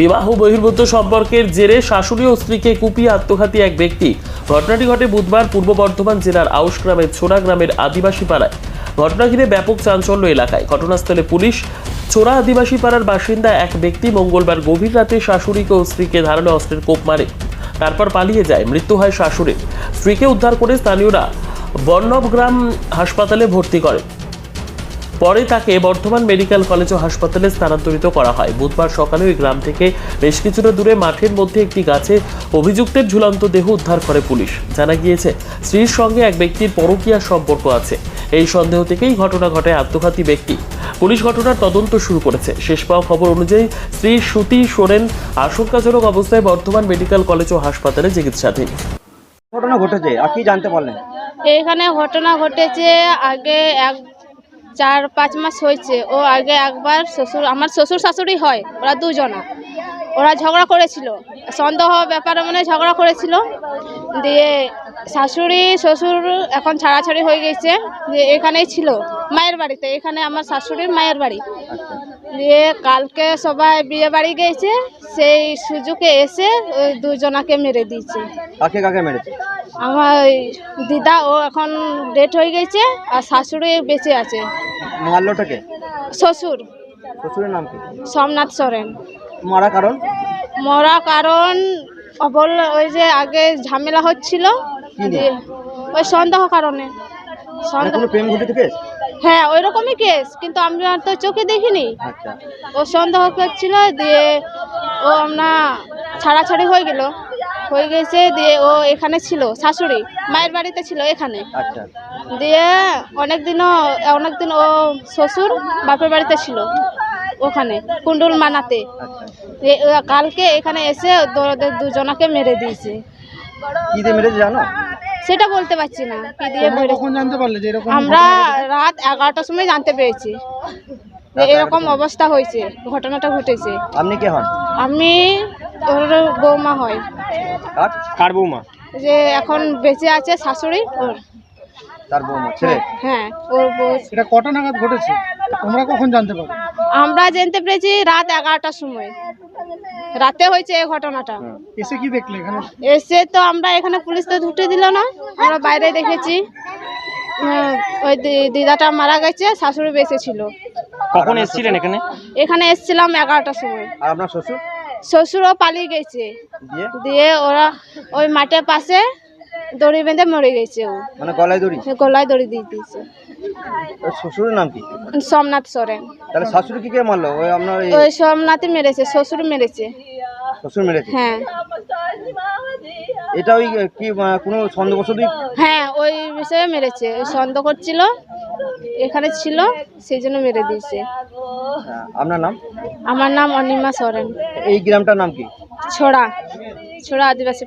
বিবাহ বহির্ভূত সম্পর্কের জেরে শাশুড়ি ও স্ত্রীকে কুপিয়ে আত্মঘাতী এক ব্যক্তি। ঘটনাটি ঘটে বুধবার পূর্ব বর্ধমান জেলার আউশ গ্রামের ছোড়া গ্রামের আদিবাসী পাড়ায়। ঘটনা ঘিরে ব্যাপক চাঞ্চল্য এলাকায়। ঘটনাস্থলে পুলিশ। ছোড়া আদিবাসী পাড়ার বাসিন্দা এক ব্যক্তি মঙ্গলবার গভীর রাতে শাশুড়িকে ও স্ত্রীকে ধারালো অস্ত্রের কোপ মারে, তারপর পালিয়ে যায়। মৃত্যু হয় শাশুড়ির। স্ত্রীকে উদ্ধার করে স্থানীয়রা বর্ণবগ্রাম হাসপাতালে ভর্তি করে। পরে তাকে বর্ধমান মেডিকেল কলেজ ও হাসপাতালে স্থানান্তরিত করা হয়। বুধবার সকালে ওই গ্রাম থেকে বেশ কিছুটা দূরে মাঠের মধ্যে একটি গাছে অভিযুক্তের ঝুলন্ত দেহ উদ্ধার করে পুলিশ। জানা গিয়েছে, স্ত্রীর সঙ্গে এক ব্যক্তির পরকীয়া সম্পর্ক আছে। এই সন্দেহ থেকেই ঘটনা ঘটায় আত্মঘাতী ব্যক্তি। পুলিশ ঘটনার তদন্ত শুরু করেছে। শেষ পাওয়া খবর অনুযায়ী স্ত্রী সুতি সোরেন আশঙ্কাজনক অবস্থায় বর্ধমান মেডিকেল কলেজ ও হাসপাতালে চিকিৎসাধীন। ঘটনা ঘটেছে আর কি জানতে পারলেন? এখানে ঘটনা ঘটেছে আগে 4-5 মাস হয়েছে। ও আগে একবার আমার শ্বশুর শাশুড়ি হয়, ওরা দুজনা, ওরা ঝগড়া করেছিল, সন্দেহ ব্যাপারে মানে ঝগড়া করেছিল। দিয়ে শাশুড়ি শ্বশুর এখন ছাড়াছাড়ি হয়ে গেছে। দিয়ে এখানেই ছিল মায়ের বাড়িতে, এখানে আমার শাশুড়ির মায়ের বাড়ি। দিয়ে কালকে সবাই বিয়ে বাড়ি গেছে, সেই সুযোগে এসে ওই দুজনাকে মেরে দিয়েছে। কাকে কাকে মেরেছে? আমার দিদা, ও এখন ডেট হয়ে গেছে, আর শাশুড়ি বেঁচে আছে। মারলোটাকে? শ্বশুর। শ্বশুরের নাম কি? সোমনাথ সোরেন। মারা কারণ? মরা কারণ ওই যে আগে ঝামেলা হচ্ছিল, ওই সন্দেহ কারণে। কোনো প্রেম ঘটিত কেস? হ্যাঁ, ওই রকমই কেস, কিন্তু আমরা তো চোখে দেখিনি। আচ্ছা। ও সন্দেহ করছিল, দিয়ে ও আমরা ছাড়াছাড়ি হয়ে গেছে। দিয়ে ও এখানে ছিল, শাশুড়ি মায়ের বাড়িতে ছিল এখানে। আচ্ছা। দিয়ে অনেকদিন ও শ্বশুর বাপের বাড়িতে ছিল ওখানে কুণ্ডুল মানাতে। কালকে এখানে এসে দুজনাকে মেরে দিয়েছে। কি দিয়ে মেরেছে জানো? সেটা বলতে পারছি না কি দিয়ে মেরেছে। কখন জানতে পারলে যে এরকম? আমরা রাত 11টার সময় জানতে পেরেছি যে এরকম অবস্থা হয়েছে, ঘটনাটা ঘটেছে। আপনি কে হন? আমি ওর বৌমা হয়। কার বৌমা? যে এখন বেঁচে আছে শাশুড়ি, ওর। তার বৌমা ছেলে? হ্যাঁ, ওর বউ। এটা কটা নাগাদ ঘটেছে? তোমরা কখন জানতে পারলে? আমরা জানতে পেরেছি রাত 11টার সময়, রাতে হয়েছে এই ঘটনাটা। এসে কি দেখলে এখানে? এসে তো আমরা এখানে পুলিশ তো ঢুকতে দিল না, আমরা বাইরে দেখেছি। ওই দিদাটা মারা গেছে, শাশুড়ি বেঁচে ছিল। কখন এসেছিলেন এখানে? এখানে এসেছিলাম 11টার সময়। আর আপনার শ্বশুর? শ্বশুরও পালিয়ে গেছে। দিয়ে ওরা ওই মাঠের পাশে দড়ি বেঁধে মরে গেছে। ও মানে গলায় দড়ি? গলায় দড়ি দিয়ে দিয়েছে। শ্বশুরের নাম কি? সোমনাথ সোরেন। তাহলে শাশুড়ি কি কে মারলো? ওই আপনার ওই সোমনাথই মেরেছে, শ্বশুর মেরেছে। শ্বশুর মেরেছে? হ্যাঁ। এটা ওই কি কোনো সন্দেহবশতই? হ্যাঁ, ওই বিষয়ে মেরেছে। ওই সন্দেহ করছিল, এখানে ছিল, সেই জন্য মেরে দিয়েছে। আপনার নাম? আমার নাম অনিমা সোরেন। এই গ্রামটার নাম কি? ছোড়া আদিবাসী।